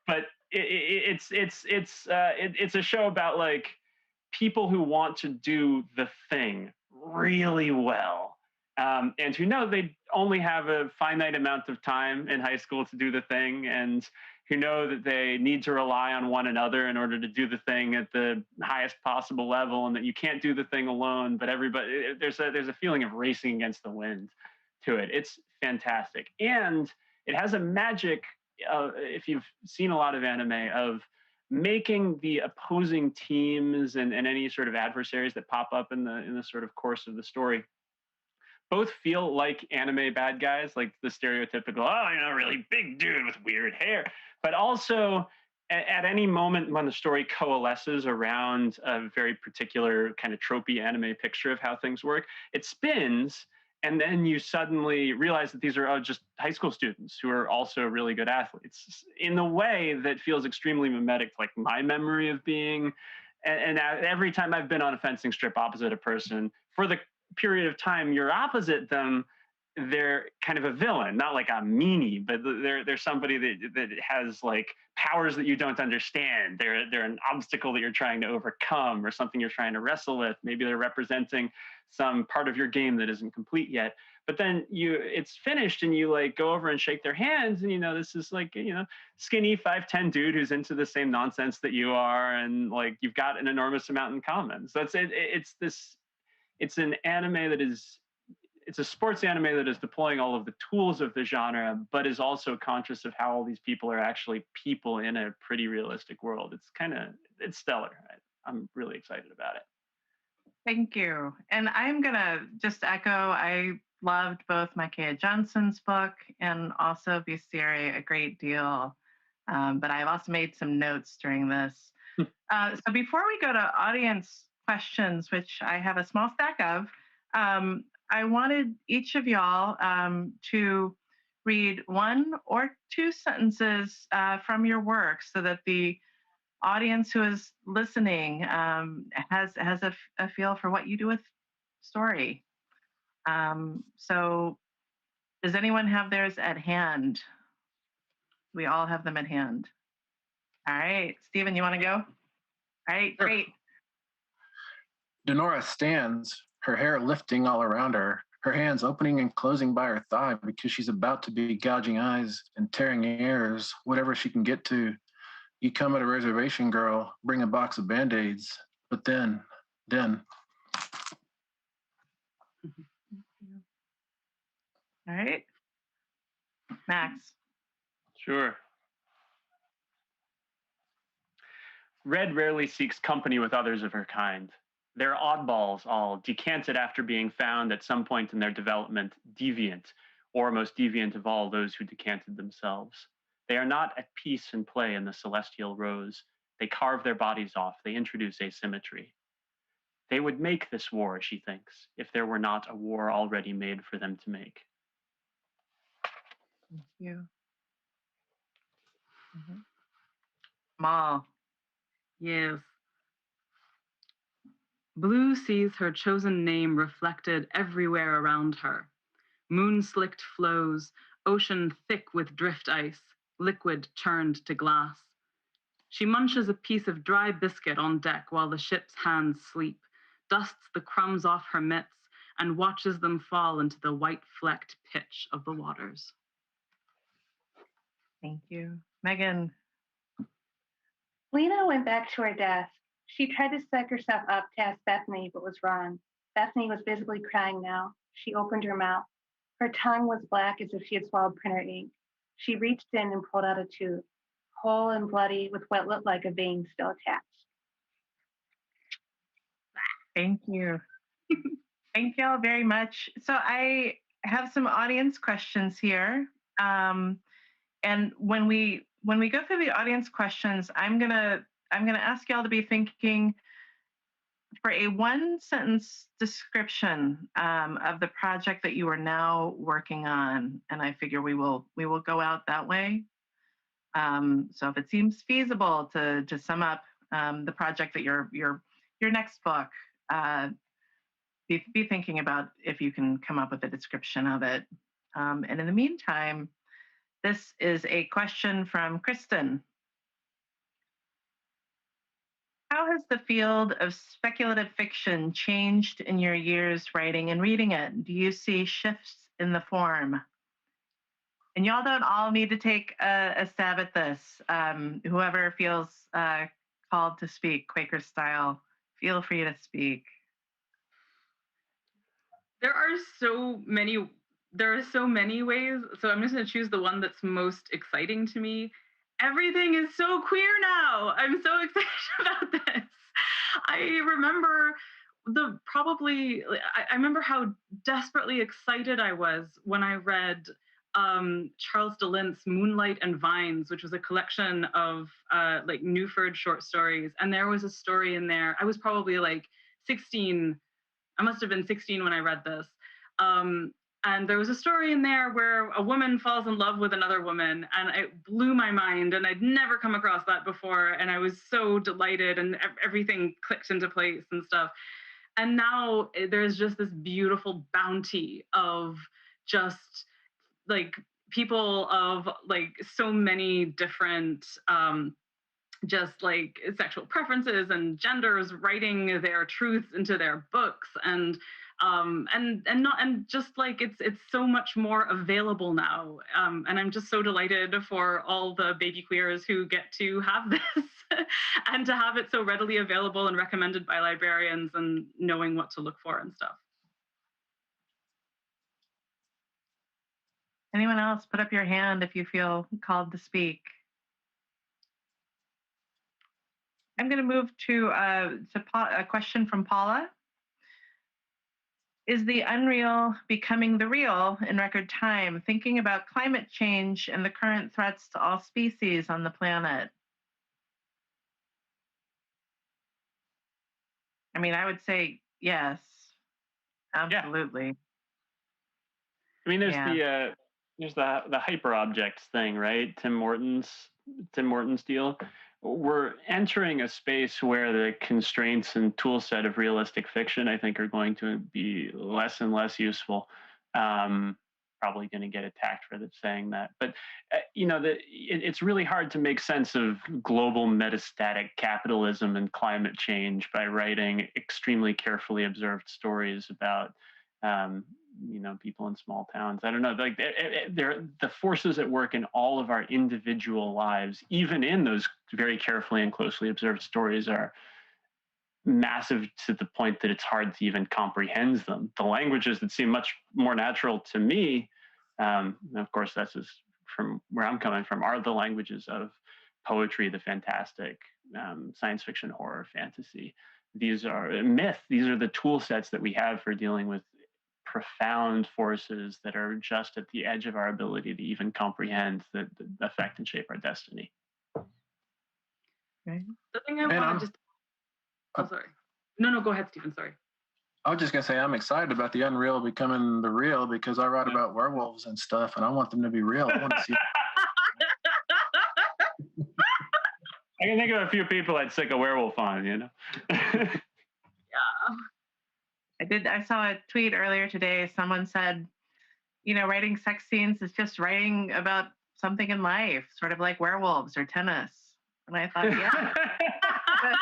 But it's a show about like people who want to do the thing really well, and who know they only have a finite amount of time in high school to do the thing, and who know that they need to rely on one another in order to do the thing at the highest possible level, and that you can't do the thing alone. But everybody, there's a feeling of racing against the wind to it. It's fantastic, and it has a magic. If you've seen a lot of anime, of making the opposing teams and any sort of adversaries that pop up in the sort of course of the story both feel like anime bad guys, like the stereotypical, really big dude with weird hair, but also at any moment when the story coalesces around a very particular kind of tropey anime picture of how things work, it spins. And then you suddenly realize that these are just high school students who are also really good athletes in a way that feels extremely mimetic to like my memory of being. And every time I've been on a fencing strip opposite a person, for the period of time you're opposite them, they're kind of a villain, not like a meanie, but they're somebody that has like powers that you don't understand. They're an obstacle that you're trying to overcome, or something you're trying to wrestle with. Maybe they're representing some part of your game that isn't complete yet. But then it's finished, and you like go over and shake their hands, and this is like skinny 5'10" dude who's into the same nonsense that you are, and like you've got an enormous amount in common. So it's an anime that is. It's a sports anime that is deploying all of the tools of the genre, but is also conscious of how all these people are actually people in a pretty realistic world. It's stellar. I'm really excited about it. Thank you. And I'm going to just echo, I loved both Micaiah Johnson's book and also Bestiary a great deal. But I've also made some notes during this. So before we go to audience questions, which I have a small stack of, I wanted each of y'all to read 1 or 2 sentences from your work, so that the audience who is listening has a feel for what you do with story. So does anyone have theirs at hand? We all have them at hand. All right, Stephen, you want to go? All right, Sure. Great. Denora stands, her hair lifting all around her hands opening and closing by her thigh because she's about to be gouging eyes and tearing ears, whatever she can get to. You come at a reservation, girl, bring a box of Band-Aids, but then. All right. Max. Sure. Red rarely seeks company with others of her kind. They're oddballs, all decanted after being found at some point in their development deviant, or most deviant of all those who decanted themselves. They are not at peace and play in the celestial rose. They carve their bodies off. They introduce asymmetry. They would make this war, she thinks, if there were not a war already made for them to make. Thank you. Mal. Yes. Blue sees her chosen name reflected everywhere around her. Moon-slicked flows, ocean thick with drift ice, liquid turned to glass. She munches a piece of dry biscuit on deck while the ship's hands sleep, dusts the crumbs off her mitts, and watches them fall into the white-flecked pitch of the waters. Thank you. Megan. Lena went back to her desk. She tried to psych herself up to ask Bethany, but was wrong. Bethany was visibly crying now. She opened her mouth. Her tongue was black as if she had swallowed printer ink. She reached in and pulled out a tooth, whole and bloody with what looked like a vein still attached. Thank you. Thank y'all very much. So I have some audience questions here. And when we go through the audience questions, I'm gonna ask y'all to be thinking for a one sentence description of the project that you are now working on. And I figure we will go out that way. So if it seems feasible to sum up the project that your next book, be thinking about if you can come up with a description of it. And in the meantime, this is a question from Kristen. How has the field of speculative fiction changed in your years writing and reading it? Do you see shifts in the form? And y'all don't all need to take a stab at this. Whoever feels called to speak, Quaker style, feel free to speak. There are so many ways, so I'm just going to choose the one that's most exciting to me. Everything is so queer now. I'm so excited about this. I remember I remember how desperately excited I was when I read Charles DeLint's Moonlight and Vines, which was a collection of like Newford short stories. And there was a story in there. I was probably like 16. I must have been 16 when I read this. And there was a story in there where a woman falls in love with another woman, and it blew my mind, and I'd never come across that before, and I was so delighted, and everything clicked into place and stuff. And now there's just this beautiful bounty of just like people of like so many different just like sexual preferences and genders writing their truths into their books, and just like it's so much more available now, and I'm just so delighted for all the baby queers who get to have this and to have it so readily available and recommended by librarians and knowing what to look for and stuff. Anyone else, put up your hand if you feel called to speak. I'm going to move to a question from Paula. Is the unreal becoming the real in record time? Thinking about climate change and the current threats to all species on the planet. I mean, I would say yes, absolutely. Yeah. I mean, there's the hyper objects thing, right? Tim Morton's deal. We're entering a space where the constraints and tool set of realistic fiction, I think, are going to be less and less useful. Probably going to get attacked for saying that, but it's really hard to make sense of global metastatic capitalism and climate change by writing extremely carefully observed stories about people in small towns. I don't know, like the forces at work in all of our individual lives, even in those very carefully and closely observed stories, are massive to the point that it's hard to even comprehend them. The languages that seem much more natural to me, and of course that's just from where I'm coming from, are the languages of poetry, the fantastic, science fiction, horror, fantasy. These are myth. These are the tool sets that we have for dealing with profound forces that are just at the edge of our ability to even comprehend that affect and shape our destiny. Okay. The thing I want to just... Oh, sorry. No, go ahead, Stephen. Sorry. I was just going to say, I'm excited about the unreal becoming the real because I write about werewolves and stuff, and I want them to be real. I want to see. I can think of a few people I'd stick a werewolf on, Yeah. I saw a tweet earlier today. Someone said, writing sex scenes is just writing about something in life, sort of like werewolves or tennis. And I thought, yeah, that's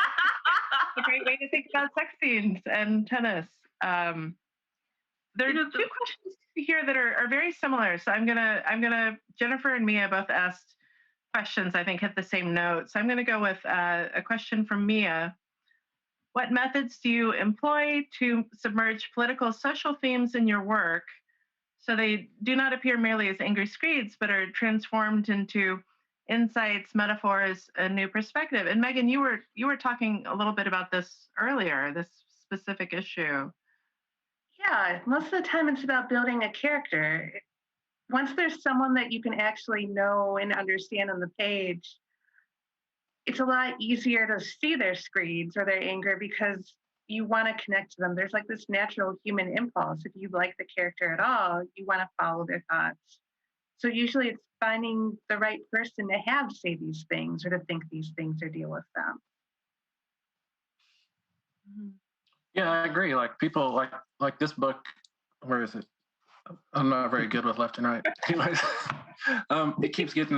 a great way to think about sex scenes and tennis. There are two questions here that are very similar. So I'm gonna Jennifer and Mia both asked questions, I think, hit the same note. So I'm going to go with a question from Mia. What methods do you employ to submerge political social themes in your work so they do not appear merely as angry screeds, but are transformed into insights, metaphors, a new perspective? And Megan, you were talking a little bit about this earlier, this specific issue. Yeah, most of the time it's about building a character. Once there's someone that you can actually know and understand on the page, it's a lot easier to see their screeds or their anger because you want to connect to them. There's like this natural human impulse. If you like the character at all, you want to follow their thoughts. So usually it's finding the right person to have say these things or to think these things or deal with them. Yeah, I agree. Like people like this book. Where is it? I'm not very good with left and right. Anyways,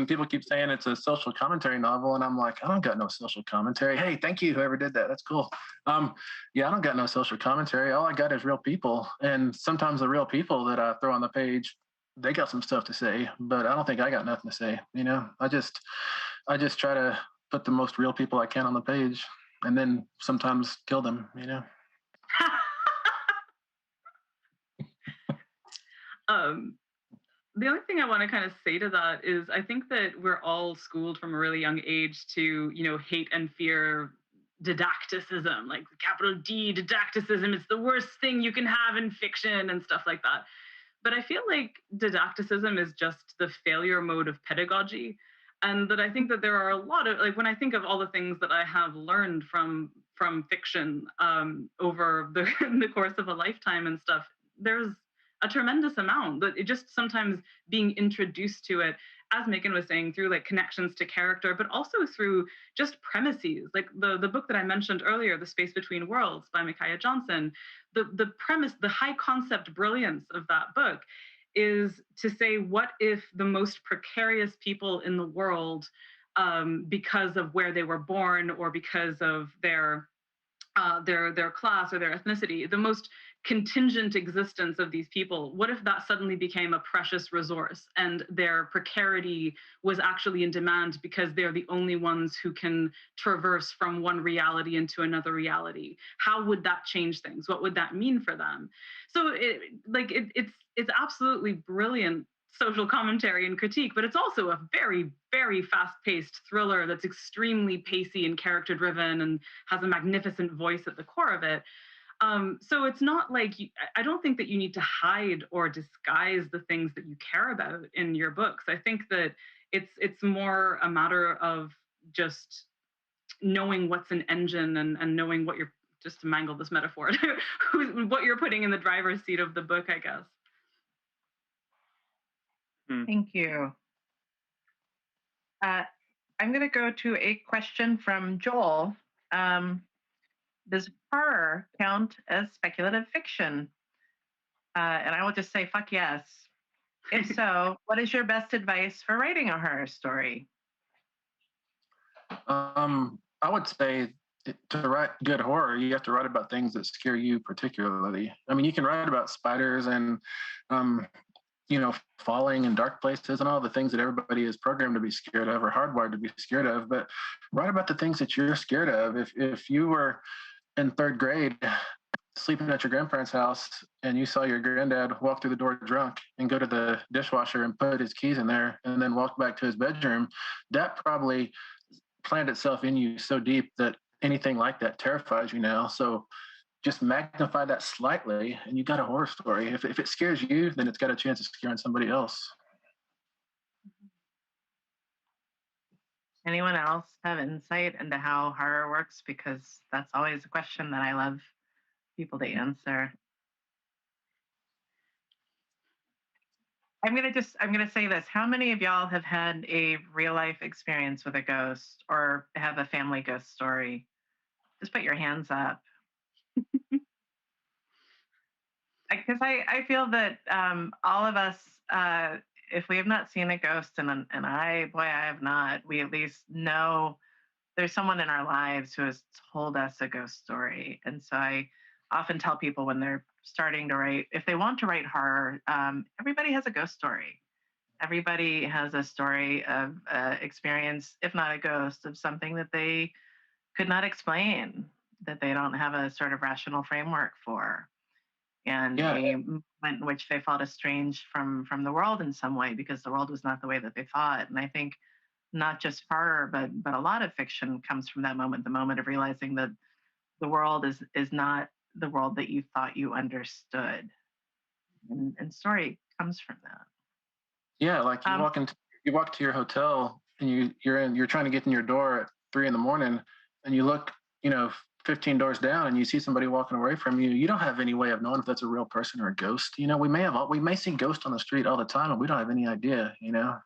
people keep saying it's a social commentary novel, and I'm like, I don't got no social commentary. Hey, thank you, whoever did that. That's cool. Yeah, I don't got no social commentary. All I got is real people, and sometimes the real people that I throw on the page, they got some stuff to say, but I don't think I got nothing to say. You know, I just try to put the most real people I can on the page, and then sometimes kill them. You know. The only thing I want to kind of say to that is I think that we're all schooled from a really young age to, hate and fear didacticism, like capital D, didacticism. It's the worst thing you can have in fiction and stuff like that. But I feel like didacticism is just the failure mode of pedagogy. And that I think that there are a lot of, like, when I think of all the things that I have learned from fiction over the course of a lifetime and stuff, there's a tremendous amount that it just sometimes being introduced to it, as Megan was saying, through like connections to character, but also through just premises. Like the book that I mentioned earlier, The Space Between Worlds by Micaiah Johnson, the premise, the high concept brilliance of that book is to say, what if the most precarious people in the world, because of where they were born or because of their class or their ethnicity, the most contingent existence of these people, what if that suddenly became a precious resource and their precarity was actually in demand because they're the only ones who can traverse from one reality into another reality? How would that change things? What would that mean for them? So it's absolutely brilliant social commentary and critique, but it's also a very, very fast-paced thriller that's extremely pacey and character-driven and has a magnificent voice at the core of it. So it's not like, I don't think that you need to hide or disguise the things that you care about in your books. I think that it's more a matter of just knowing what's an engine and knowing what you're, just to mangle this metaphor, what you're putting in the driver's seat of the book, I guess. Thank you. I'm going to go to a question from Joel. Does horror count as speculative fiction? And I will just say, fuck yes. If so, what is your best advice for writing a horror story? I would say to write good horror, you have to write about things that scare you particularly. I mean, you can write about spiders and falling in dark places and all the things that everybody is programmed to be scared of or hardwired to be scared of, but write about the things that you're scared of. If you were in third grade sleeping at your grandparents' house and you saw your granddad walk through the door drunk and go to the dishwasher and put his keys in there and then walk back to his bedroom, that probably planted itself in you so deep that anything like that terrifies you now. So just magnify that slightly and you got a horror story. If it scares you, then it's got a chance of scaring somebody else. Anyone else have insight into how horror works? Because that's always a question that I love people to answer. I'm gonna say this. How many of y'all have had a real life experience with a ghost or have a family ghost story? Just put your hands up. Because I feel that all of us, if we have not seen a ghost, and I have not, we at least know there's someone in our lives who has told us a ghost story. And so I often tell people when they're starting to write, if they want to write horror, everybody has a ghost story. Everybody has a story of experience, if not a ghost, of something that they could not explain, that they don't have a sort of rational framework for, and Yeah, a moment in which they felt estranged from the world in some way because the world was not the way that they thought. And I think not just horror, but a lot of fiction comes from that moment, the moment of realizing that the world is not the world that you thought you understood. And story comes from that. yeah. Like Um, you walk to your hotel, and you're trying to get in your door at 3 in the morning, and you look, 15 doors down, and you see somebody walking away from you. You don't have any way of knowing if that's a real person or a ghost. We may see ghosts on the street all the time, and we don't have any idea. Mhm.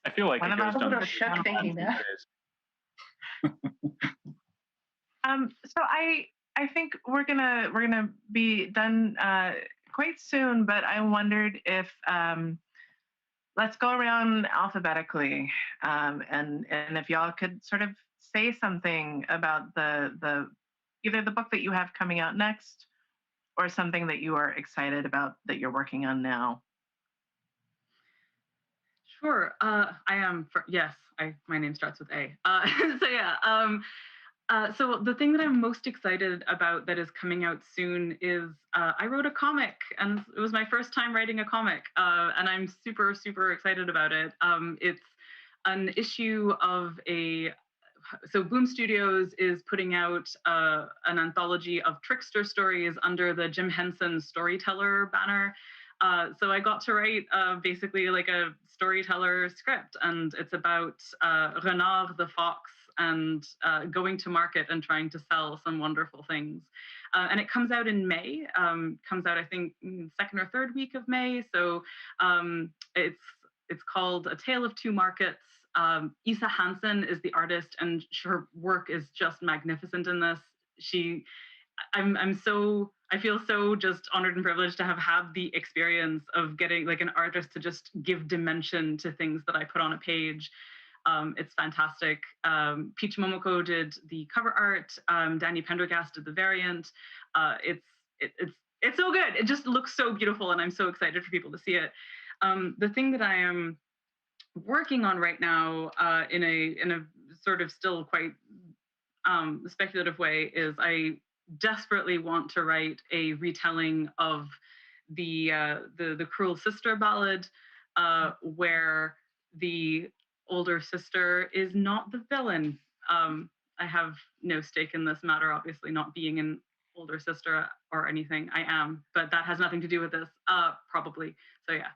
I feel like one a of us ghost I'm a on little the street shook thinking these that. days. so I think we're gonna be done quite soon, but I wondered if let's go around alphabetically, and if y'all could sort of say something about the either the book that you have coming out next or something that you are excited about that you're working on now. Sure. I am. Yes, my name starts with A. So yeah. So the thing that I'm most excited about that is coming out soon is I wrote a comic, and it was my first time writing a comic, and I'm super super excited about it. It's an issue of a so Boom Studios is putting out an anthology of trickster stories under the Jim Henson Storyteller banner. So I got to write basically like a storyteller script, and it's about Renard the fox and going to market and trying to sell some wonderful things. And it comes out in May. Comes out I think second or third week of May. So it's called A Tale of Two Markets. Isa Hansen is the artist, and her work is just magnificent in this. She, I'm so I feel so just honored and privileged to have had the experience of getting like an artist to just give dimension to things that I put on a page. It's fantastic. Peach Momoko did the cover art. Danny Pendergast did the variant. It's so good. It just looks so beautiful, and I'm so excited for people to see it. The thing that I am working on right now in a sort of still quite speculative way is I desperately want to write a retelling of the Cruel Sister ballad, where the older sister is not the villain. I have no stake in this matter, obviously, not being an older sister or anything. I am, but that has nothing to do with this, probably. So yeah.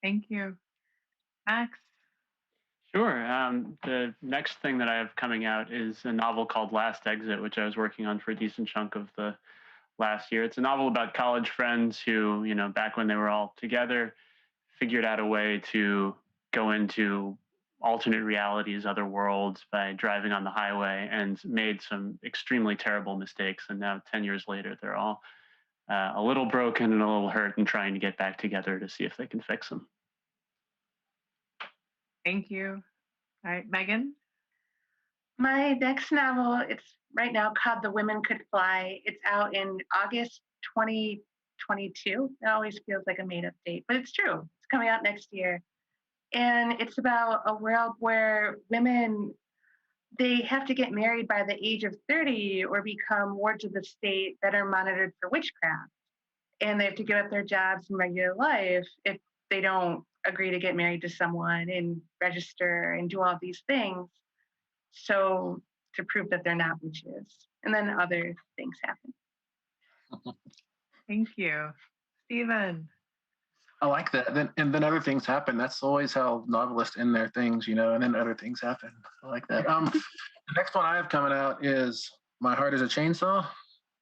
Thank you, Max. Sure. The next thing that I have coming out is a novel called Last Exit, which I was working on for a decent chunk of the last year. It's a novel about college friends who, back when they were all together, figured out a way to go into alternate realities, other worlds by driving on the highway, and made some extremely terrible mistakes. And now, 10 years later, they're all a little broken and a little hurt and trying to get back together to see if they can fix them. Thank you. All right, Megan. My next novel, it's right now called The Women Could Fly. It's out in August 2022. That always feels like a made up date, but it's true. It's coming out next year. And it's about a world where women, they have to get married by the age of 30 or become wards of the state that are monitored for witchcraft. And they have to give up their jobs in regular life if they don't agree to get married to someone and register and do all these things. So to prove that they're not witches. And then other things happen. Thank you, Stephen. I like that. And then other things happen. That's always how novelists end their things, and then other things happen. I like that. The next one I have coming out is My Heart is a Chainsaw.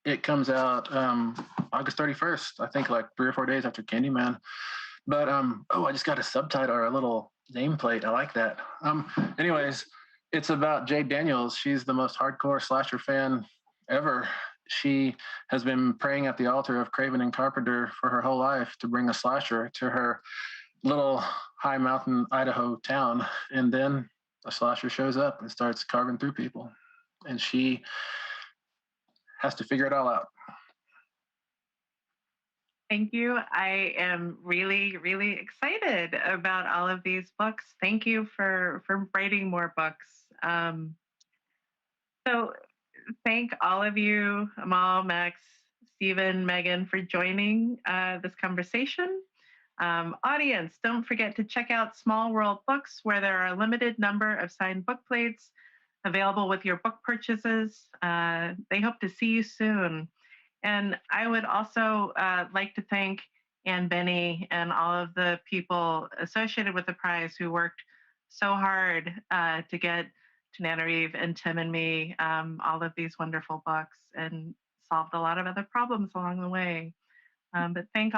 It comes out August 31st, I think like 3 or 4 days after Candyman. But I just got a subtitle or a little nameplate. I like that. Anyways, it's about Jade Daniels. She's the most hardcore slasher fan ever. She has been praying at the altar of Craven and Carpenter for her whole life to bring a slasher to her little high mountain Idaho town. And then a slasher shows up and starts carving through people. And she has to figure it all out. Thank you. I am really, really excited about all of these books. Thank you for writing more books. So thank all of you, Amal, Max, Stephen, Megan, for joining this conversation. Audience, don't forget to check out Small World Books, where there are a limited number of signed book plates available with your book purchases. They hope to see you soon. And I would also like to thank Ann Benny and all of the people associated with the prize who worked so hard to get Tananarive and Tim and me all of these wonderful books and solved a lot of other problems along the way. But thank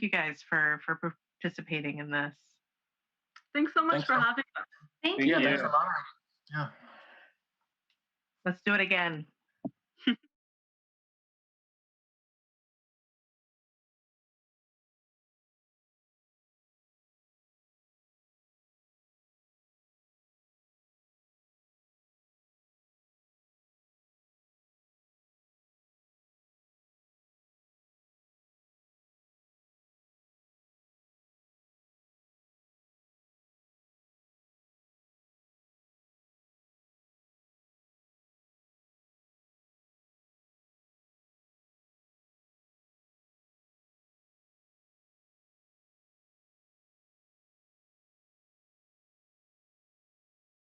you guys for participating in this. Thanks so much Thanks for so- having us. Thank Yeah, you. thanks a lot. Yeah. Let's do it again.